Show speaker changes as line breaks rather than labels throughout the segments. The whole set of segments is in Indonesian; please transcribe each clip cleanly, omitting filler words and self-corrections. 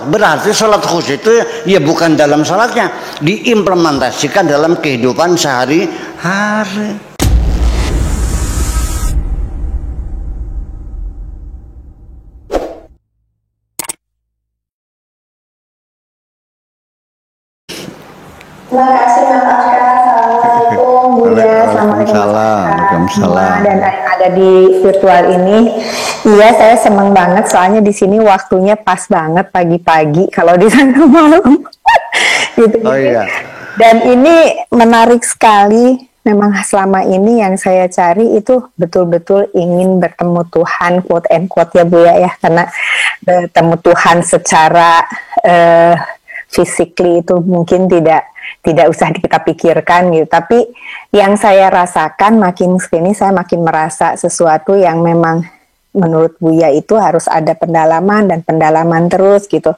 Berarti sholat khusyuk itu ya bukan dalam sholatnya, diimplementasikan dalam kehidupan sehari-hari.
Terima kasih Mas Askar. Assalamualaikum Buya.
Waalaikumsalam.
Dan ada di virtual ini. Iya, saya senang banget soalnya di sini waktunya pas banget pagi-pagi, kalau di sana malam. Gitu.
Oh iya.
Dan ini menarik sekali. Memang selama ini yang saya cari itu betul-betul ingin bertemu Tuhan, quote and quote ya Buya ya, karena bertemu Tuhan secara physically itu mungkin tidak usah kita pikirkan gitu. Tapi yang saya rasakan makin sini saya makin merasa sesuatu yang memang menurut Buya itu harus ada pendalaman dan pendalaman terus gitu,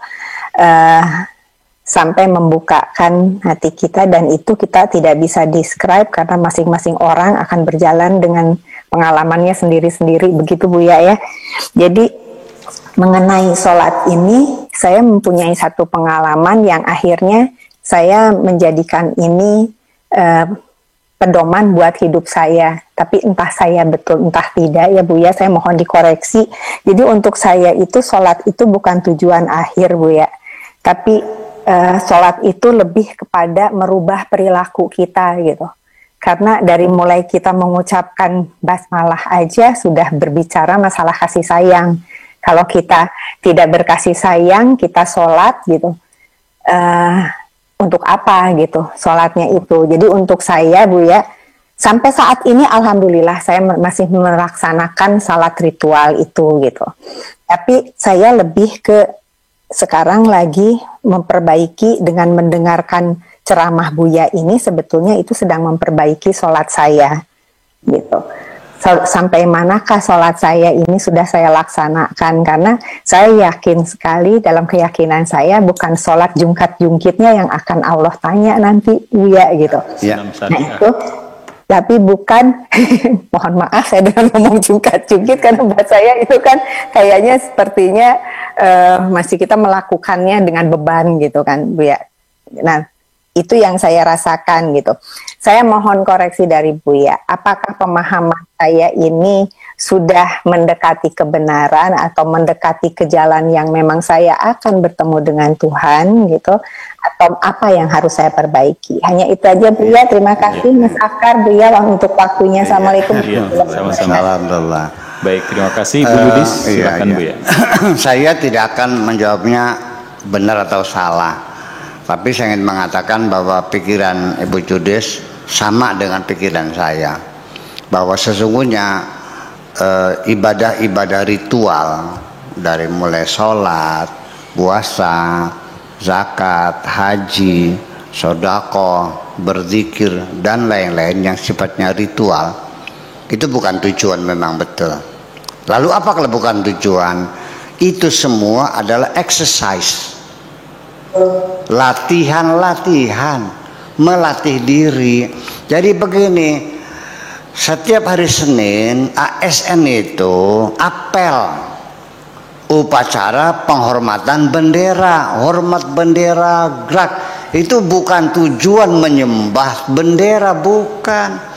sampai membukakan hati kita, dan itu kita tidak bisa describe karena masing-masing orang akan berjalan dengan pengalamannya sendiri-sendiri begitu Buya ya. Jadi mengenai sholat ini saya mempunyai satu pengalaman yang akhirnya saya menjadikan ini pedoman buat hidup saya. Tapi entah saya betul entah tidak ya Buya, saya mohon dikoreksi. Jadi untuk saya itu sholat itu bukan tujuan akhir Buya, tapi sholat itu lebih kepada merubah perilaku kita gitu. Karena dari mulai kita mengucapkan basmalah aja sudah berbicara masalah kasih sayang. Kalau kita tidak berkasih sayang, kita sholat gitu, untuk apa gitu sholatnya itu. Jadi untuk saya Buya, sampai saat ini alhamdulillah saya masih melaksanakan salat ritual itu gitu. Tapi saya lebih ke sekarang lagi memperbaiki dengan mendengarkan ceramah Buya ini, sebetulnya itu sedang memperbaiki sholat saya gitu. Sampai manakah sholat saya ini sudah saya laksanakan, karena saya yakin sekali dalam keyakinan saya bukan sholat jungkat-jungkitnya yang akan Allah tanya nanti Buya gitu ya. Nah itu, tapi bukan mohon maaf saya dengan ngomong jungkat-jungkit karena buat saya itu kan kayaknya sepertinya masih kita melakukannya dengan beban gitu kan Buya. Nah itu yang saya rasakan gitu. Saya mohon koreksi dari Buya. Apakah pemahaman saya ini sudah mendekati kebenaran atau mendekati ke jalan yang memang saya akan bertemu dengan Tuhan gitu? Atau apa yang harus saya perbaiki? Hanya itu aja Buya. Terima kasih Mas Akar Buya untuk waktunya. Assalamualaikum.
Alhamdulillah.
Baik, terima kasih Bu Yudis. Silakan Buya.
Saya tidak akan menjawabnya benar atau salah. Tapi saya ingin mengatakan bahwa pikiran Ibu Yudis sama dengan pikiran saya, bahwa sesungguhnya ibadah-ibadah ritual dari mulai sholat, puasa, zakat, haji, sodako, berzikir dan lain-lain yang sifatnya ritual itu bukan tujuan, memang betul. Lalu apa kalau bukan tujuan? Itu semua adalah exercise, latihan, melatih diri. Jadi begini, setiap hari Senin ASN itu apel, upacara penghormatan bendera, hormat bendera, gerak. Itu bukan tujuan menyembah bendera, bukan.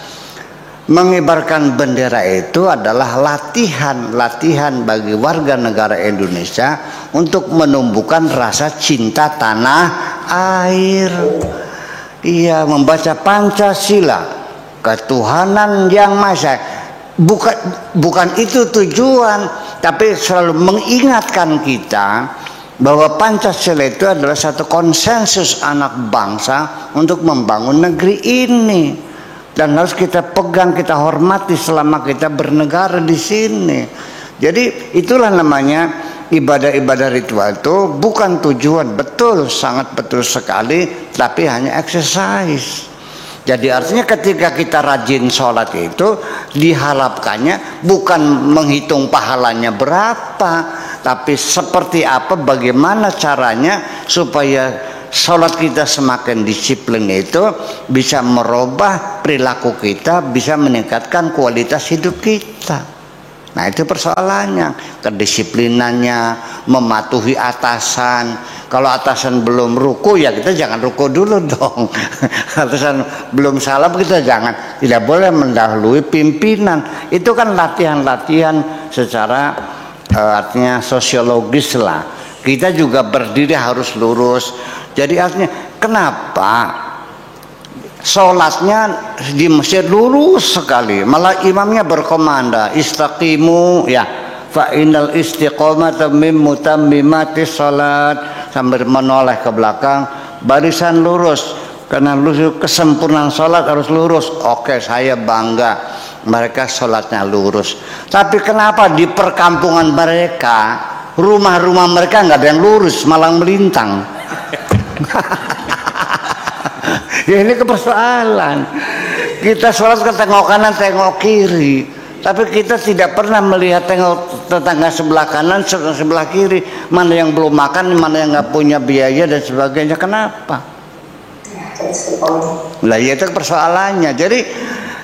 Mengibarkan bendera itu adalah latihan bagi warga negara Indonesia untuk menumbuhkan rasa cinta tanah air. Iya, membaca Pancasila, ketuhanan yang Maha Esa. Bukan itu tujuan, tapi selalu mengingatkan kita bahwa Pancasila itu adalah satu konsensus anak bangsa untuk membangun negeri ini. Dan harus kita pegang, kita hormati selama kita bernegara di sini. Jadi itulah namanya ibadah-ibadah ritual itu bukan tujuan, betul, sangat betul sekali, tapi hanya exercise. Jadi artinya ketika kita rajin sholat itu diharapkannya bukan menghitung pahalanya berapa, tapi seperti apa, bagaimana caranya supaya sholat kita semakin disiplin, itu bisa merubah perilaku kita, bisa meningkatkan kualitas hidup kita. Nah itu persoalannya, kedisiplinannya, mematuhi atasan. Kalau atasan belum ruku ya kita jangan ruku dulu dong. Atasan belum salam kita tidak boleh mendahului pimpinan. Itu kan latihan-latihan secara artinya sosiologis lah. Kita juga berdiri harus lurus. Jadi artinya kenapa sholatnya di masjid lurus sekali, malah imamnya berkomanda istaqimu ya, fa innal istiqomata min mutammimatis sholat, sambil menoleh ke belakang, barisan lurus karena kesempurnaan sholat harus lurus. Oke, saya bangga mereka sholatnya lurus. Tapi kenapa di perkampungan mereka, rumah-rumah mereka nggak ada yang lurus, malah melintang? Ya ini kepersoalan. Kita sholat ke tengok kanan, tengok kiri, tapi kita tidak pernah melihat tengok tetangga sebelah kanan, sebelah kiri, mana yang belum makan, mana yang nggak punya biaya dan sebagainya. Kenapa? Lah ya itu persoalannya. Jadi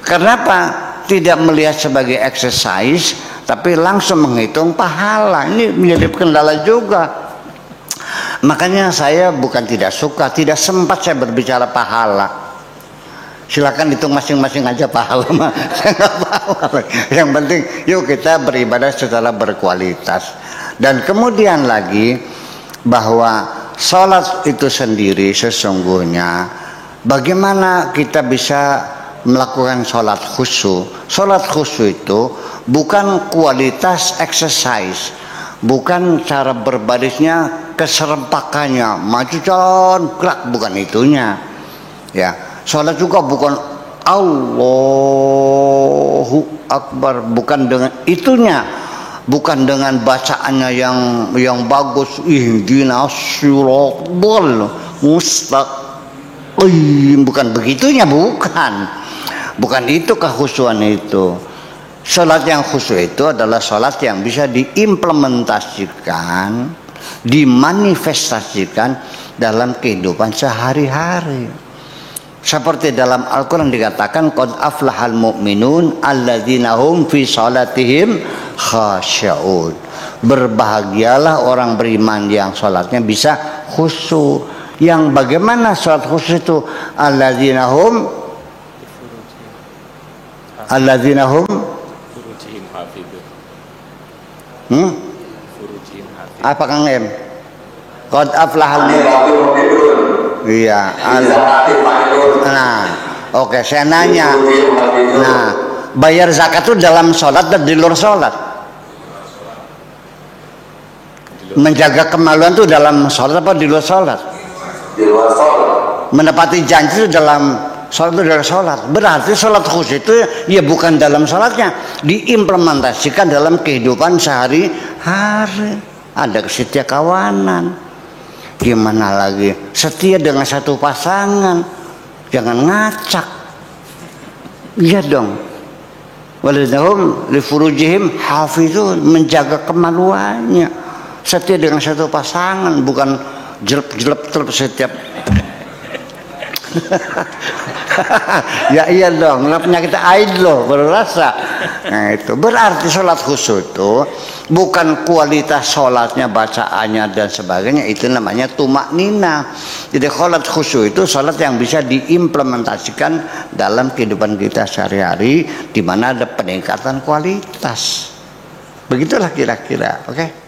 kenapa tidak melihat sebagai exercise, tapi langsung menghitung pahala? Ini menjadi kendala juga. Makanya saya bukan tidak suka, tidak sempat saya berbicara pahala. Silakan hitung masing-masing aja pahala mah. Saya nggak apa-apa. Yang penting yuk kita beribadah secara berkualitas. Dan kemudian lagi bahwa sholat itu sendiri sesungguhnya bagaimana kita bisa melakukan sholat khusyuk. Sholat khusyuk itu bukan kualitas exercise, bukan cara berbarisnya, keserempakannya, maju jalan gerak, bukan itunya. Ya, sholat juga bukan Allahu Akbar, bukan dengan itunya, bukan dengan bacaannya yang bagus, ihdinas siratal mustaqim, bukan begitunya, bukan itu kekhusyuan itu. Sholat yang khusyuk itu adalah sholat yang bisa diimplementasikan, dimanifestasikan dalam kehidupan sehari-hari. Seperti dalam Al-Quran dikatakan, qad aflahal mu'minun alladzina hum fi sholatihim khasyi'un. Berbahagialah orang beriman yang sholatnya bisa khusyuk. Yang bagaimana sholat khusyuk itu? Alladzina hum apa Kang Em? Qad aflahal mu'minun. Iya. Nah, oke, saya nanya. Nah, bayar zakat itu dalam sholat dan di luar sholat? Menjaga kemaluan itu dalam sholat apa di luar sholat? Di luar sholat. Menepati janji itu dalam sholat itu dalam sholat. Berarti sholat khusyuk itu ya bukan dalam sholatnya, diimplementasikan dalam kehidupan sehari-hari. Ada setia kawanan, gimana lagi setia dengan satu pasangan, jangan ngacak. Iya dong. Waladzahum li furujihim hafizun, menjaga kemaluannya, setia dengan satu pasangan, bukan jelep-jelep setiap. Ya iya dong, penyakit aid loh berasa. Nah itu berarti sholat khusyuk itu bukan kualitas sholatnya, bacaannya dan sebagainya, itu namanya tumaknina. Jadi sholat khusyuk itu sholat yang bisa diimplementasikan dalam kehidupan kita sehari-hari, di mana ada peningkatan kualitas. Begitulah kira-kira, oke?